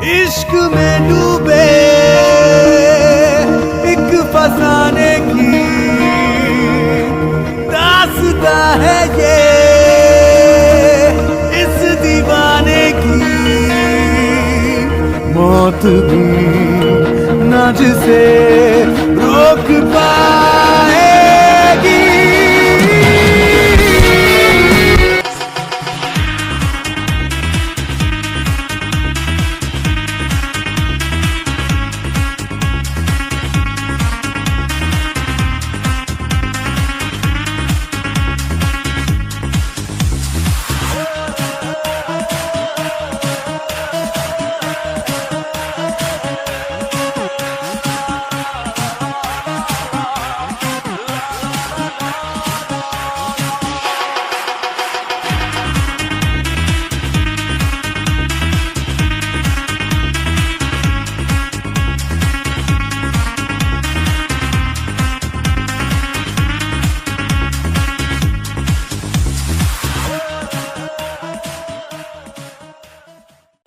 इश्क में डूबे एक फसाने की दास्तां है ये इस दीवाने की। मौत भी ना जिसे रोक पाएगी।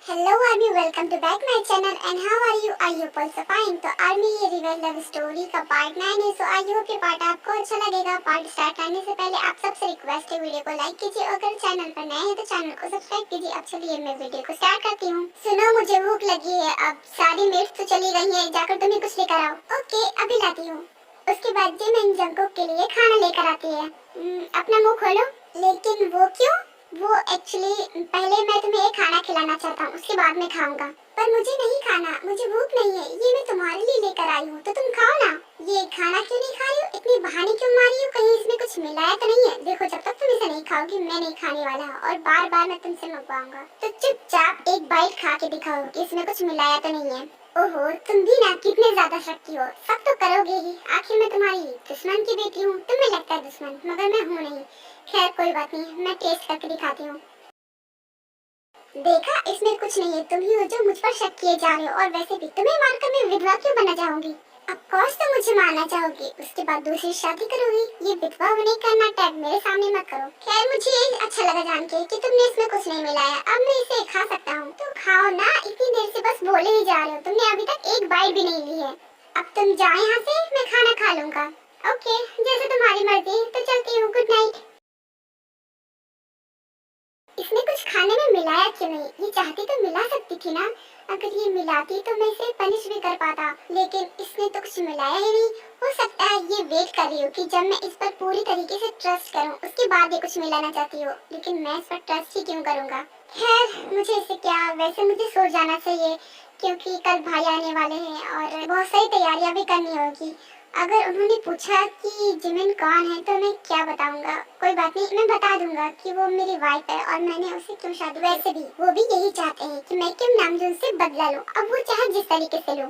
Hello army, welcome to back my channel and how are you? I hope also fine. तो आर्मी, ये रियल लव स्टोरी का पार्ट 9 है। सो आई होप ये पार्ट आपको अच्छा लगेगा। पार्ट स्टार्ट करने से पहले आप सबसे रिक्वेस्ट है, वीडियो को लाइक कीजिए और अगर चैनल पर नए हैं तो चैनल को सब्सक्राइब कीजिए। अब चलिए मैं वीडियो को स्टार्ट करती हूँ। सुनो, मुझे भूख लगी है। अब सारी मेट्स तो चली गई है, जाकर तुम्हें कुछ लेकर आओ। ओके, अभी लाती हूँ। उसके बाद जिमिन जंगकुक के लिए खाना लेकर आती है। अपना मुँह खोलो। लेकिन वो क्यों? वो एक्चुअली पहले मैं तुम्हें एक खाना खिलाना चाहता हूँ, उसके बाद में खाऊंगा। पर मुझे नहीं खाना, मुझे भूख नहीं है। ये मैं तुम्हारे लिए लेकर आई हूँ, तो तुम खाओ ना। ये खाना क्यों नहीं खा रही हो? इतनी बहाने क्यों मारी हो? कहीं इसमें कुछ मिलाया तो नहीं है? देखो, जब तक तुम इसे नहीं खाओगी मैं नहीं खाने वाला और बार बार मैं तुमसे मंगवाऊंगा। तो चुपचाप एक बाइट खा के दिखाओ कि इसमें कुछ मिलाया तो नहीं है। ओहो, तुम भी ना कितने ज्यादा शक्ति हो। सब तो करोगे ही, आखिर मैं तुम्हारी दुश्मन की बेटी हूँ। तुम्हें लगता है दुश्मन, मगर मैं हूँ नहीं। खैर कोई बात नहीं, मैं टेस्ट करके दिखाती हूँ। देखा, इसमें कुछ नहीं है। तुम ही हो जो मुझ पर शक किए जा रहे हो। और वैसे भी तुम्हें मारकर मैं विधवा क्यों बनना चाहूंगी? ऑफ कोर्स तुम मुझे मारना चाहोगी, उसके बाद दूसरी शादी करोगी। ये विधवा होने का नाटक मेरे सामने मत करो। खैर, मुझे अच्छा लगा जान के कि तुमने इसमें कुछ नहीं मिलाया। अब मैं इसे खा सकता हूँ। तो खाओ ना, इतनी देर से बस बोले ही जा रहे हो। तुमने अभी तक एक बाइट भी नहीं ली है। अब तुम जाओ यहाँ से, मैं खाना खा लूंगा। ओके, जैसे तुम्हारी मर्जी। तो चलती हूँ, गुड नाइट। इसने कुछ खाने में मिलाया क्यों नहीं? ये चाहती तो मिला सकती थी ना। अगर ये मिलाती तो मैं इसे पनिश भी कर पाता, लेकिन इसने तो कुछ मिलाया ही नहीं। हो सकता है ये वेट कर रही हो कि जब मैं इस पर पूरी तरीके से ट्रस्ट करूं, उसके बाद ये कुछ मिलाना चाहती हो। लेकिन मैं इस पर ट्रस्ट ही क्यों करूंगा? खैर, मुझे इससे क्या, वैसे मुझे सो जाना चाहिए क्योंकि कल भाई आने वाले हैं और बहुत सारी तैयारियां भी करनी होगी। अगर उन्होंने पूछा कि जिमिन कौन है तो मैं क्या बताऊंगा? कोई बात नहीं, मैं बता दूंगा कि वो मेरी वाइफ है और मैंने उसे क्यों शादी। वैसे भी वो भी यही चाहते हैं कि मैं क्यों नामजून से बदला लूं। अब वो चाहे जिस तरीके से लूं।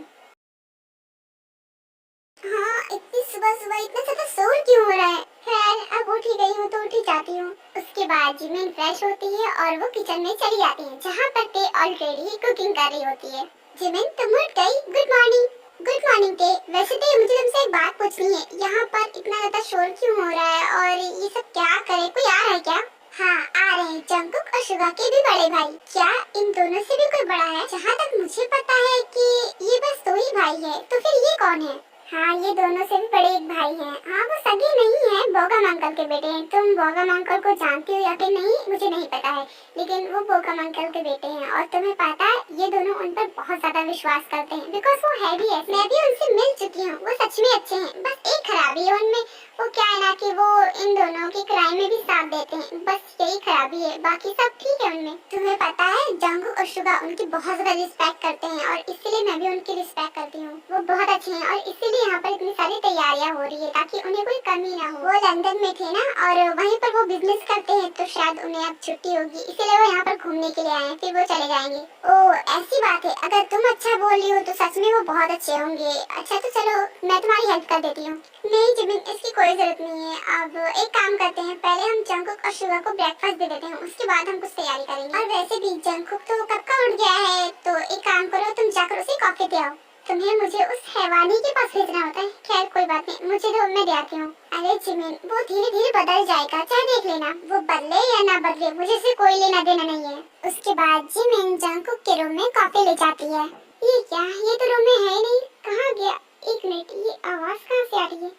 हाँ, इतनी सुबह सुबह इतना ज्यादा शोर क्यों हो रहा है? खैर, अब उठ ही गई हूँ तो उठ ही जाती हूँ। उसके बाद जिमिन फ्रेश होती है और वो किचन में चली जाती है, जहाँ पर ते ऑलरेडी कुकिंग कर रही होती है। जिमिन, तुम उठ गई? Good morning. गुड मॉर्निंग ते। वैसे ते, मुझे तुमसे एक बात पूछनी है। यहाँ पर इतना ज्यादा शोर क्यों हो रहा है और ये सब क्या करे? कोई आ रहा है क्या? हाँ, आ रहे हैं जंगकुक और सुगा के भी बड़े भाई। क्या इन दोनों से भी कोई बड़ा है? जहाँ तक मुझे पता है कि ये बस दो ही भाई है, तो फिर ये कौन है? हाँ, ये दोनों से भी बड़े एक भाई हैं। हाँ, वो सगे नहीं है, बोगम अंकल के बेटे हैं। तुम बोगम अंकल को जानती हो या फिर नहीं, मुझे नहीं पता है, लेकिन वो बोगम अंकल के बेटे हैं। और तुम्हें पता है, ये दोनों उन पर बहुत ज्यादा विश्वास करते हैं, बिकॉज वो है भी ऐसे। मैं भी उनसे मिल चुकी हूँ, वो सच में अच्छे हैं। बस एक खराबी है उनमें, वो क्या है ना कि वो इन दोनों के क्राइम में भी साथ देते हैं। बस यही खराबी है, बाकी सब ठीक है उनमें। तुम्हें पता है, जंगकुक और सुगा उनकी बहुत ज्यादा रिस्पेक्ट करते हैं और इसीलिए मैं भी उनकी रिस्पेक्ट करती हूँ। वो बहुत अच्छे हैं और इसीलिए यहाँ पर इतनी सारी तैयारियां हो रही है ताकि उन्हें कोई कमी ना हो। वो लंदन में थे ना और वहीं पर वो बिजनेस करते हैं, तो शायद उन्हें अब छुट्टी होगी, इसीलिए वो यहाँ पर घूमने के लिए आए हैं, फिर वो चले जाएंगे। ओह, ऐसी बात है। अगर तुम अच्छा बोल रही हो तो सच में वो बहुत अच्छे होंगे। अच्छा, तो चलो मैं तुम्हारी हेल्प कर देती हूँ। नहीं जिमिन, इसकी कोई जरूरत नहीं है। अब एक काम करते हैं, पहले हम जंगकुक और सुगा को ब्रेकफास्ट दे देते हैं, उसके बाद हम कुछ तैयारी करेंगे। और वैसे भी जंगकुक तो कब का उठ गया है, तो एक काम करो, तुम जाकर उसे कॉफी दे आओ। तुम्हें मुझे उस हैवानी के पास भेजना होता है। खैर कोई बात नहीं, मुझे दो, मैं जाती हूँ। अरे जिमिन, वो धीरे धीरे बदल जाएगा, चाहे देख लेना। वो बदले या ना बदले, मुझे से कोई लेना देना नहीं है। उसके बाद जिमिन जंगकुक के रूम में कॉफी ले जाती है। ये क्या, ये तो रूम में है ही नहीं, कहाँ गया? एक मिनट, ये आवाज कहाँ से आ रही है?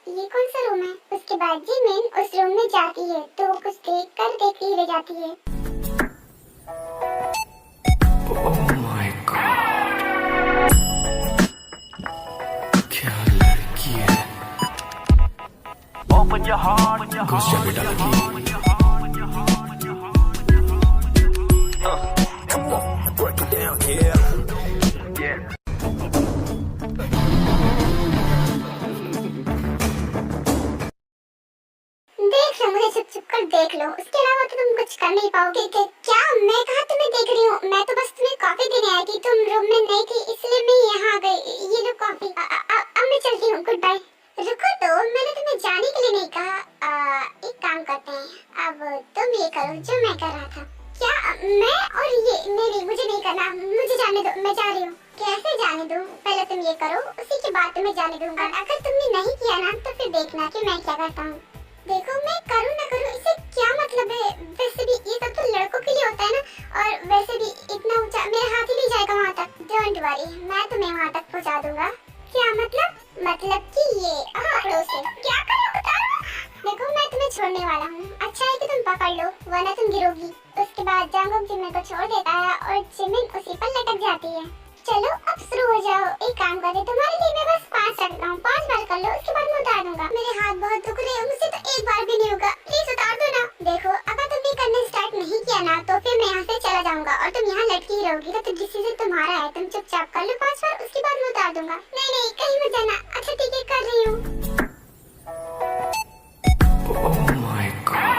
ये कौन सा रूम है? उसके बाद जिमिन उस रूम में जाती है तो कुछ देख कर देखती रह जाती है। Oh my God. क्या लड़की है। घुस जा बेटा लड़की। Break it down, yeah. देख लो, मुझे छुप छुप कर देख लो, उसके अलावा तो तुम कुछ कर नहीं पाओगे। क्या मैं कहाँ तुम्हें देख रही हूँ? मैं तो बस तुम्हें कॉफी देने आई थी, तुम रूम में नहीं थी, इसलिए मैं यहाँ आ गई। ये लो कॉफी। अब मैं चलती हूँ, गुड बाय। रुको तो, मैंने तुम्हें जाने के लिए नहीं कहा। एक काम करते हैं, अब तुम ये करो जो मैं कर रहा था। क्या मैं? और ये नहीं, मुझे नहीं करना, मुझे जाने दो, मैं जा रही हूँ। कैसे जाने दूँ? पहले तुम ये करो, उसी के बाद तुम्हें जाने दूंगा। अगर तुमने नहीं किया ना तो फिर देखना कि मैं क्या करता हूँ। देखो, मैं करूँ ना करूँ इससे क्या मतलब है? वैसे भी ये सब तो लड़कों के लिए होता है ना, और वैसे भी इतना ऊंचा मेरा हाथ ही नहीं जाएगा वहाँ तक। डोंट वरी, मैं तुम्हें वहाँ तक पहुँचा दूंगा। क्या मतलब? मतलब कि ये आंकड़ों से क्या करो बताओ। देखो, मैं तुम्हें छोड़ने वाला हूँ। अच्छा है कि तुम पकड़ लो, वरना तुम गिरोगी। उसके बाद जंगकुक जिमिन को छोड़ देता है और जिमिन उसी पर लटक जाती है। चलो अब शुरू हो जाओ। एक काम करते, तुम्हारे लिए मैं बस 5 रखता हूँ, 5 बार कर लो, उसके बाद मैं उतार दूंगा। मेरे हाथ बहुत दुख रहे हैं, मुझसे तो एक बार भी नहीं होगा, प्लीज उतार दो ना। देखो, अगर तुमने करना स्टार्ट नहीं किया ना तो फिर मैं यहाँ से चला जाऊंगा और तुम यहाँ लटकी ही रहोगी। तो डिसीजन तुम्हारा है, तुम चुपचाप कर लो 5 बार, उसके बाद मैं उतार दूंगा। नहीं, कहीं मत जाना। अच्छा ठीक है, कर रही हूँ। Oh my God.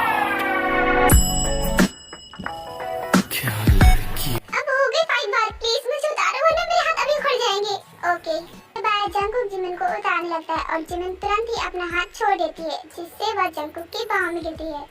क्या लड़की। अब हो गए 5 बार, प्लीज मुझे उतारो वरना मेरे हाथ अभी उखड़ जाएंगे। ओके। बाद जंगकुक जिमिन को उतारने लगता है और जिमिन तुरंत ही अपना हाथ छोड़ देती है, जिससे वह जंगकुक के पाँव में गिरती है।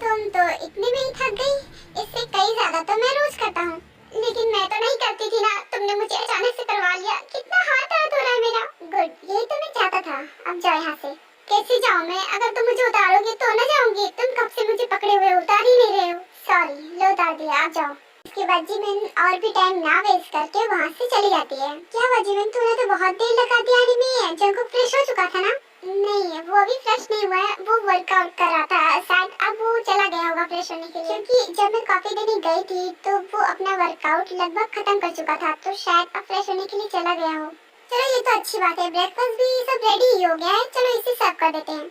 तुम तो इतने में ही थक गई? इससे कई ज्यादा तो मैं रोज करता हूँ, लेकिन मैं तो नहीं करती थी ना, तुमने मुझे अचानक से करवा लिया। कितना हाथ दर्द हो रहा है मेरा। गुड, यही तो मैं चाहता था। अब जाओ यहाँ से। कैसे जाऊँ मैं? अगर तुम मुझे उतारोगे तो ना जाऊंगी। तुम कब से मुझे पकड़े हुए उतार ही नहीं रहे हो। सॉरी, लो उतार दिया, आप जाओ। इसके बाद जिमिन और भी टाइम ना वेस्ट करके वहाँ से चली जाती है। क्या हुआ जिमिन, तूने तो बहुत देर लगा दी आने में। जंगकुक फ्रेश हो चुका था ना? नहीं, वो अभी फ्रेश नहीं हुआ है, वो वर्कआउट कर रहा था। शायद अब वो चला गया होगा फ्रेश होने के लिए, क्योंकि जब मैं कॉफी देने गई थी तो वो अपना वर्कआउट लगभग खत्म कर चुका था, तो शायद अब फ्रेश होने के लिए चला गया हो। चलो ये तो अच्छी बात है, ब्रेकफास्ट भी सब रेडी ही हो गया है। चलो इसे सर्व कर देते हैं।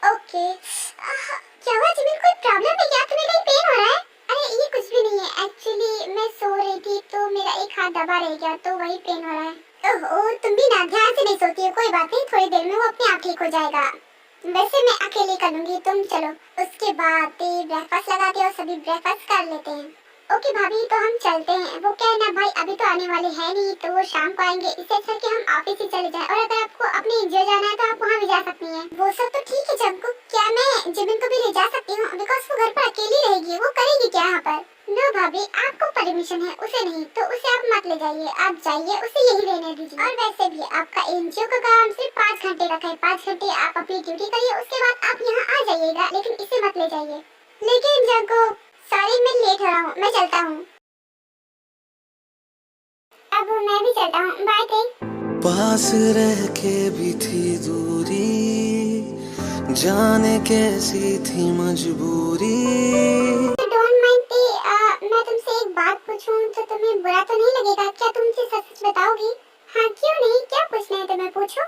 ओके। क्या हुआ जिमिन, कोई प्रॉब्लम है क्या? तुम्हें कहीं पेन हो रहा है? अरे ये कुछ भी नहीं है, एक्चुअली मैं सो रही थी तो मेरा एक हाथ दबा रह गया, तो वही पेन हो रहा है। ओहो, तुम भी ना ध्यान से नहीं सोती हो। कोई बात नहीं, थोड़ी देर में वो अपने आप ठीक हो जाएगा। वैसे मैं अकेले कर लूंगी, तुम चलो। उसके बाद ब्रेकफास्ट लगाते हैं और सभी ब्रेकफास्ट कर लेते हैं। ओके भाभी, तो हम चलते हैं। वो क्या है ना भाई, अभी तो आने वाले हैं नहीं, तो वो शाम को आएंगे। इससे अच्छा कि हम ऑफिस ही चले जाएं, और अगर आपको अपने एनजीओ जाना है तो आप वहाँ भी जा सकती हैं। वो सब तो ठीक है जंगकुक, क्या मैं जिमिन को भी ले जा सकती हूँ? बिकॉज वो घर पर अकेली रहेगी, वो करेगी क्या यहाँ पर? नो भाभी, आपको परमिशन है, उसे नहीं, तो उसे आप मत ले जाइए। आप जाइए, उसे यही रहने दीजिए। और वैसे भी आपका एनजीओ का काम सिर्फ 5 घंटे का है। 5 घंटे आप अपनी ड्यूटी करिए, उसके बाद आप यहाँ आ जाइएगा, लेकिन इसे मत ले जाइए। लेकिन जंगकुक, सॉरी मैं लेट हो रहा हूँ, मैं चलता हूँ। अब मैं भी चलता हूँ, बाय थे। पास रह के भी थी दूरी, जाने कैसी थी मजबूरी। डोंट माइंड थे, मैं तुमसे एक बात पूछूं तो तुम्हें बुरा तो नहीं लगेगा? क्या तुम मुझे सच बताओगी? हाँ क्यों नहीं, क्या पूछना है तुम्हें, पूछो।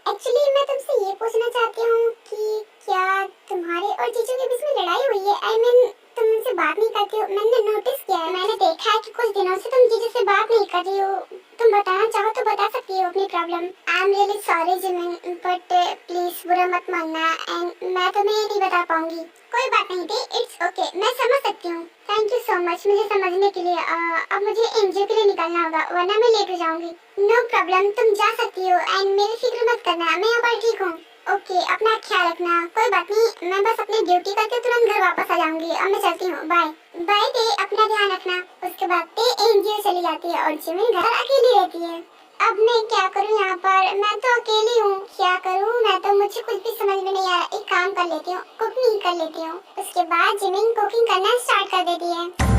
एक्चुअली मैं तुमसे ये पूछना चाहती हूँ कि क्या तुम्हारे और जीजू के बीच में लड़ाई हुई है? आई मीन तुम उनसे बात नहीं करती हो, मैंने नोटिस किया है। मैंने देखा है कि कुछ दिनों से तुम जीजू से बात नहीं कर रही हो। तुम बताना चाहो तो बता सकती हो अपनी problem. I am really sorry Jimin, but please बुरा मत मानना, एंड मैं तुम्हें नहीं बता पाऊंगी। कोई बात नहीं थी, इट्स ओके, मैं समझ सकती हूँ। थैंक यू सो मच मुझे समझने के लिए। अब मुझे एनजीओ के लिए निकलना होगा, वरना मैं लेट हो जाऊंगी। नो प्रॉब्लम, तुम जा सकती हो, एंड मेरी फिक्र मत करना, मैं यहाँ पर ठीक हूँ। ओके, अपना ख्याल रखना। कोई बात नहीं, मैं बस अपनी ड्यूटी करके तुरंत घर वापस आ जाऊंगी। अब मैं चलती हूँ, बाय बाय। ते अपना ध्यान रखना। उसके बाद ते एनजीओ चली जाती है और जिमिन घर अकेली रहती है। अब मैं क्या करूँ यहाँ पर, मैं तो अकेली हूँ, क्या करूँ मैं तो, मुझे कुछ भी समझ में नहीं आ रहा। एक काम कर लेती हूँ, कुकिंग कर लेती हूँ। उसके बाद जिमिन कुकिंग करना स्टार्ट कर देती है।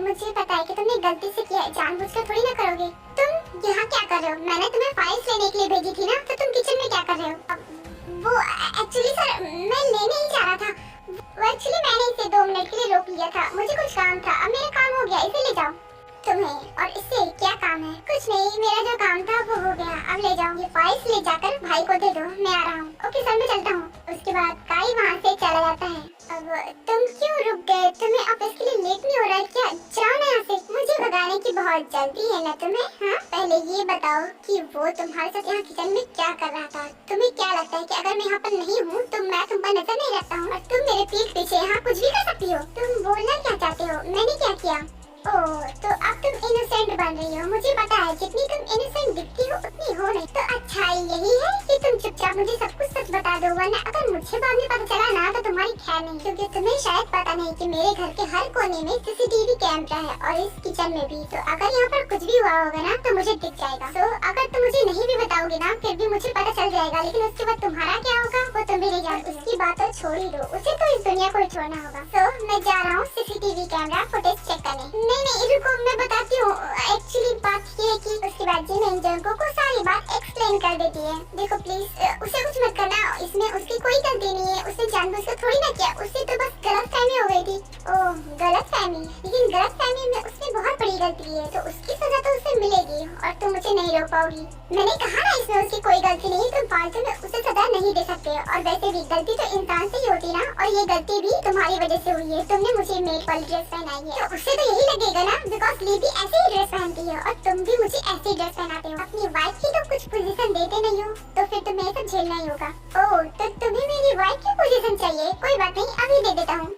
मुझे पता है कि तुमने गलती से किया है, जानबूझकर थोड़ी ना करोगे। तुम यहाँ क्या कर रहे हो? मैंने तुम्हें फाइल्स लेने के लिए भेजी थी ना, तो तुम किचन में क्या कर रहे हो? वो एक्चुअली सर मैं लेने ही जा रहा था। वो एक्चुअली मैंने इसे 2 मिनट के लिए रोक लिया था, मुझे कुछ काम था। अब मेरा काम हो गया, इसे ले जाओ। तुम्हें और इससे क्या काम है? कुछ नहीं, मेरा जो काम था वो हो गया। अब ले जाओ, ये फाइल्स ले जाकर भाई को दे दो, मैं आ रहा हूँ। ओके सर, मैं चलता हूँ। उसके बाद काई वहाँ से चला जाता है। अब तुम क्यों रुक गए? तुम्हें ऑफिस के लिए लेट नहीं हो रहा है क्या? जाओ ना यहाँ से, मुझे भगाने की बहुत जल्दी है ना तुम्हें? हाँ, पहले ये बताओ कि वो तुम्हारे साथ यहाँ किचन में क्या कर रहा था? तुम्हें क्या लगता है कि अगर मैं यहाँ पर नहीं हूँ तो मैं तुम पर नजर नहीं रखता हूँ और तुम मेरे पीठ पीछे यहाँ कुछ भी कर सकती हो? तुम बोलना क्या चाहते हो? मैंने क्या किया? ओह, तो अब तुम इनोसेंट बन रही हो। मुझे पता है जितनी तुम इनोसेंट दिखती हो उतनी हो नहीं। तो अच्छाई यही है कि तुम चुपचाप मुझे सब कुछ सच बता दो, वरना अगर मुझे बाद में पता चला ना तो तुम्हारी खैर नहीं। क्योंकि तुम्हें शायद पता नहीं कि मेरे घर के हर कोने में सीसीटीवी कैमरा है और इस किचन में भी। तो अगर यहाँ पर कुछ भी हुआ होगा ना तो मुझे दिख जाएगा। तो अगर तुम मुझे नहीं भी बताओगे ना फिर भी मुझे पता चल जाएगा। लेकिन उसके बाद तुम्हारा क्या होगा वो तुम भी नहीं जानते। उसकी बात तो छोड़ ही दो, उसे तो इस दुनिया को छोड़ना होगा। तो मैं जा रहा हूँ सीसीटीवी कैमरा फुटेज चेक करने। नहीं रुको, मैं बताती हूँ। एक्चुअली बात ये है कि उसके बाद जिमिन जंगो को सारी बात एक्सप्लेन कर देती है। देखो प्लीज उसे कुछ मत करना, इसमें उसकी कोई गलती नहीं है। उसने जानबूझकर थोड़ी ना किया, उससे तो बस गलतफहमी हो गई थी। ओह, गलतफहमी? लेकिन गलतफहमी में उसने बहुत बड़ी गलती की है तो उसकी सजा तो उसे मिलेगी और तुम मुझे नहीं रोक पाओगी। मैंने कहा ना इसमें उसकी कोई गलती नहीं, तुम फालतू में उसे सजा नहीं दे सकते। और वैसे भी गलती तो इंसान से ही होती ना, और ये गलती भी तुम्हारी वजह से हुई है। तुमने मुझे मेड वाली ड्रेस पहनाई है तो उससे तो यही लगेगा ना, बिकॉज ली भी ऐसे ही ड्रेस पहनती है और तुम भी मुझे ऐसे ही ड्रेस पहनाते हो। अपनी वाइफ की तो कुछ पोजीशन देते नहीं हो तो फिर तुम्हें सब झेलना ही होगा। ओह, तो तुम्हें मेरी वाइफ की पोजीशन चाहिए? कोई बात नहीं, अभी दे देता हूँ।